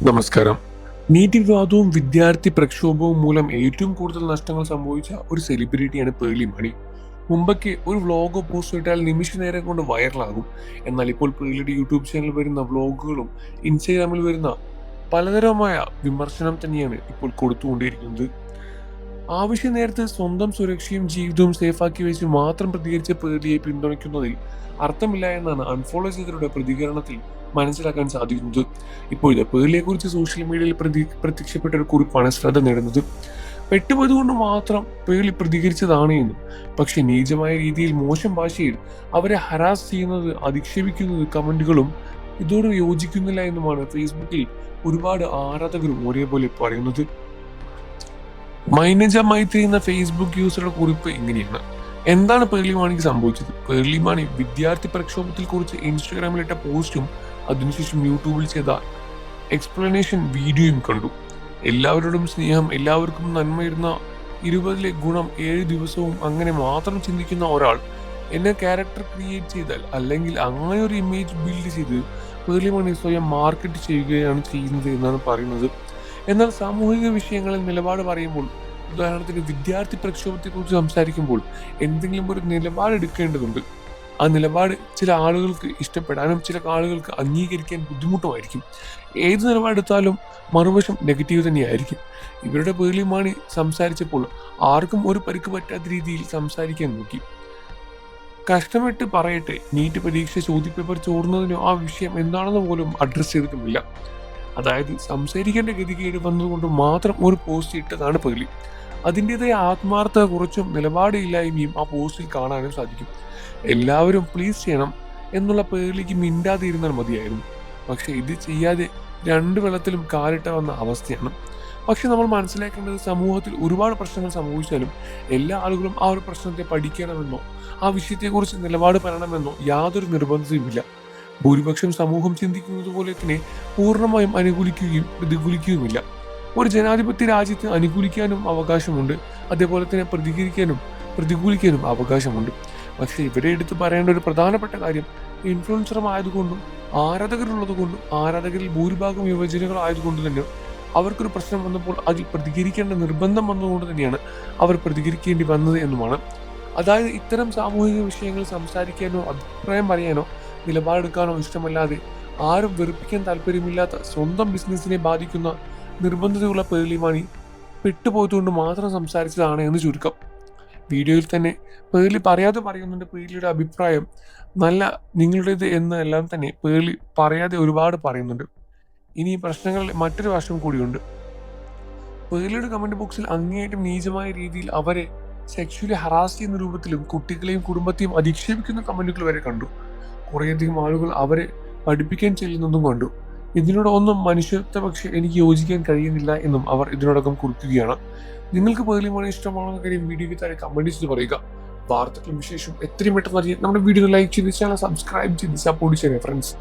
നമസ്കാരം. നീറ്റ് വിവാദവും വിദ്യാർത്ഥി പ്രക്ഷോഭവും മൂലം ഏറ്റവും കൂടുതൽ നഷ്ടങ്ങൾ സംഭവിച്ച ഒരു സെലിബ്രിറ്റിയാണ് പേർലി മാണി. മുമ്പൊക്കെ ഒരു വ്ലോഗോ പോസ്റ്റ് ഇട്ടാൽ നിമിഷ നേരം കൊണ്ട് വൈറലാകും. എന്നാൽ ഇപ്പോൾ പേർലിയുടെ യൂട്യൂബ് ചാനലിൽ വരുന്ന വ്ലോഗുകളും ഇൻസ്റ്റാഗ്രാമിൽ വരുന്ന പലതരമായ വിമർശനം തന്നെയാണ് ഇപ്പോൾ കൊടുത്തുകൊണ്ടിരിക്കുന്നത്. ആവശ്യ നേരത്ത് സ്വന്തം സുരക്ഷയും ജീവിതവും സേഫാക്കി വെച്ച് മാത്രം പ്രതികരിച്ച പേർലിയെ പിന്തുണയ്ക്കുന്നതിൽ അർത്ഥമില്ല എന്നാണ് അൺഫോളോ ചെയ്തവരുടെ പ്രതികരണത്തിൽ മനസ്സിലാക്കാൻ സാധിക്കുന്നത്. ഇപ്പോഴത്തെ പേർലിയെക്കുറിച്ച് സോഷ്യൽ മീഡിയയിൽ പ്രത്യക്ഷപ്പെട്ട ഒരു കുറിപ്പാണ് ശ്രദ്ധ നേടുന്നത്. പെട്ടുപോയതുകൊണ്ട് മാത്രം പേർലി പ്രതികരിച്ചതാണ് എന്നും, പക്ഷെ നീചമായ രീതിയിൽ മോശം ഭാഷയിൽ അവരെ ഹരാസ് ചെയ്യുന്നത്, അധിക്ഷേപിക്കുന്നത് കമന്റുകളും ഇതോട് യോജിക്കുന്നില്ല എന്നുമാണ് ഫേസ്ബുക്കിൽ ഒരുപാട് ആരാധകരും ഒരേപോലെ പറയുന്നത്. മൈനജ മൈത്രി എന്ന ഫേസ്ബുക്ക് യൂസറുടെ കുറിപ്പ് ഇങ്ങനെയാണ്: എന്താണ് പേർലി മാണിക്ക് സംഭവിച്ചത്? പേർലി മാണി വിദ്യാർത്ഥി പ്രക്ഷോഭത്തിൽ കുറിച്ച് ഇൻസ്റ്റാഗ്രാമിലിട്ട പോസ്റ്റും അതിനുശേഷം യൂട്യൂബിൽ ചെയ്ത എക്സ്പ്ലനേഷൻ വീഡിയോയും കണ്ടു. എല്ലാവരോടും സ്നേഹം, എല്ലാവർക്കും നന്മയിരുന്ന 20-ലെ ഗുണം 7 ദിവസവും അങ്ങനെ മാത്രം ചിന്തിക്കുന്ന ഒരാൾ എന്നെ ക്യാരക്ടർ ക്രിയേറ്റ് ചെയ്താൽ, അല്ലെങ്കിൽ അങ്ങനെ ഒരു ഇമേജ് ബിൽഡ് ചെയ്ത് പേർലി മാണി സ്വയം മാർക്കറ്റ് ചെയ്യുകയാണ് ചെയ്യുന്നത് എന്നാണ് പറയുന്നത്. എന്നാൽ സാമൂഹിക വിഷയങ്ങളിൽ നിലപാട് പറയുമ്പോൾ, ഉദാഹരണത്തിന് വിദ്യാർത്ഥി പ്രക്ഷോഭത്തെക്കുറിച്ച് സംസാരിക്കുമ്പോൾ എന്തെങ്കിലും ഒരു നിലപാട് എടുക്കേണ്ടതുണ്ട്. ആ നിലപാട് ചില ആളുകൾക്ക് ഇഷ്ടപ്പെടാനും ചില ആളുകൾക്ക് അംഗീകരിക്കാൻ ബുദ്ധിമുട്ടുമായിരിക്കും. ഏത് നിലപാടെടുത്താലും മറുവശം നെഗറ്റീവ് തന്നെയായിരിക്കും. ഇവരുടെ പേർലി മാണി സംസാരിച്ചപ്പോൾ ആർക്കും ഒരു പരിക്ക് പറ്റാത്ത രീതിയിൽ സംസാരിക്കാൻ നോക്കി. കഷ്ടമിട്ട് പറയട്ടെ, നീറ്റ് പരീക്ഷ ചോദ്യപേപ്പർ ചോർന്നതിനോ ആ വിഷയം എന്താണെന്ന് പോലും അഡ്രസ്സ് ചെയ്തിട്ടുമില്ല. അതായത് സംസാരിക്കേണ്ട ഗതികേട് വന്നതുകൊണ്ട് മാത്രം ഒരു പോസ്റ്റ് ഇട്ടതാണ് പേർലി. അതിൻ്റെതായ ആത്മാർത്ഥത കുറച്ചും നിലപാടില്ലായ്മയും ആ പോസ്റ്റിൽ കാണാനും സാധിക്കും. എല്ലാവരും പ്ലീസ് ചെയ്യണം എന്നുള്ള പേർലിക്ക് മിണ്ടാതെ ഇരുന്നാൽ മതിയായിരുന്നു. പക്ഷെ ഇത് ചെയ്യാതെ രണ്ട് വെള്ളത്തിലും കാലിട്ട വന്ന അവസ്ഥയാണ്. പക്ഷെ നമ്മൾ മനസ്സിലാക്കേണ്ടത്, സമൂഹത്തിൽ ഒരുപാട് പ്രശ്നങ്ങൾ സംഭവിച്ചാലും എല്ലാ ആളുകളും ആ ഒരു പ്രശ്നത്തെ പഠിക്കണമെന്നോ ആ വിഷയത്തെക്കുറിച്ച് നിലപാട് പറയണമെന്നോ യാതൊരു നിർബന്ധവുമില്ല. ഭൂരിപക്ഷം സമൂഹം ചിന്തിക്കുന്നത് പോലെ തന്നെ പൂർണ്ണമായും അനുകൂലിക്കുകയും പ്രതികൂലിക്കുകയുമില്ല. ഒരു ജനാധിപത്യ രാജ്യത്ത് അനുകൂലിക്കാനും അവകാശമുണ്ട്, അതേപോലെ തന്നെ പ്രതികൂലിക്കാനും അവകാശമുണ്ട്. പക്ഷെ ഇവിടെ എടുത്ത് പറയേണ്ട ഒരു പ്രധാനപ്പെട്ട കാര്യം, ഇൻഫ്ലുവൻസറുമായതുകൊണ്ടും ആരാധകരുള്ളതുകൊണ്ടും ആരാധകരിൽ ഭൂരിഭാഗം യുവജനങ്ങളായതുകൊണ്ട് തന്നെ അവർക്കൊരു പ്രശ്നം വന്നപ്പോൾ അതിൽ പ്രതികരിക്കേണ്ട നിർബന്ധം വന്നതുകൊണ്ട് തന്നെയാണ് അവർ പ്രതികരിക്കേണ്ടി വന്നത് എന്നുമാണ്. അതായത് ഇത്തരം സാമൂഹിക വിഷയങ്ങൾ സംസാരിക്കാനോ അഭിപ്രായം പറയാനോ നിലപാടെടുക്കാനോ ഇഷ്ടമല്ലാതെ, ആരും വെറുപ്പിക്കാൻ താല്പര്യമില്ലാത്ത, സ്വന്തം ബിസിനസ്സിനെ ബാധിക്കുന്ന നിർബന്ധതയുള്ള പേർലി മാണി പെട്ടുപോയതുകൊണ്ട് മാത്രം സംസാരിച്ചതാണ് എന്ന് ചുരുക്കം. വീഡിയോയിൽ തന്നെ പേർലി പറയാതെ പറയുന്നുണ്ട് പേർലിയുടെ അഭിപ്രായം നല്ല നിങ്ങളുടേത് എന്നെല്ലാം തന്നെ പേർലി പറയാതെ ഒരുപാട് പറയുന്നുണ്ട്. ഇനി ഈ പ്രശ്നങ്ങളിൽ മറ്റൊരു വശം കൂടിയുണ്ട്. പേർലിയുടെ കമന്റ് ബോക്സിൽ അങ്ങേയറ്റം നീചമായ രീതിയിൽ അവരെ സെക്ഷുവലി ഹറാസ് ചെയ്യുന്ന രൂപത്തിലും കുട്ടികളെയും കുടുംബത്തെയും അധിക്ഷേപിക്കുന്ന കമന്റുകൾ വരെ കണ്ടു. കുറേയധികം ആളുകൾ അവരെ പഠിപ്പിക്കാൻ ചെല്ലുന്നതും കണ്ടു. ഇതിനോടൊന്നും മനുഷ്യത്വ പക്ഷെ എനിക്ക് യോജിക്കാൻ കഴിയുന്നില്ല എന്നും അവർ ഇതിനോടകം കുറിക്കുകയാണ്. നിങ്ങൾക്ക് പേർലി മാണി ഇഷ്ടമാണെന്ന കാര്യം വീഡിയോയ്ക്ക് താഴെ കമന്റ് ചെയ്ത് പറയുക. വാർത്തകളും വിശേഷം എത്രയും പെട്ടെന്ന് അറിയാൻ നമ്മുടെ വീഡിയോ ലൈക്ക് ചെയ്ത് ചാനൽ സബ്സ്ക്രൈബ് ചെയ്ത് സപ്പോർട്ട് ചെയ്യാൻ ഫ്രണ്ട്സ്.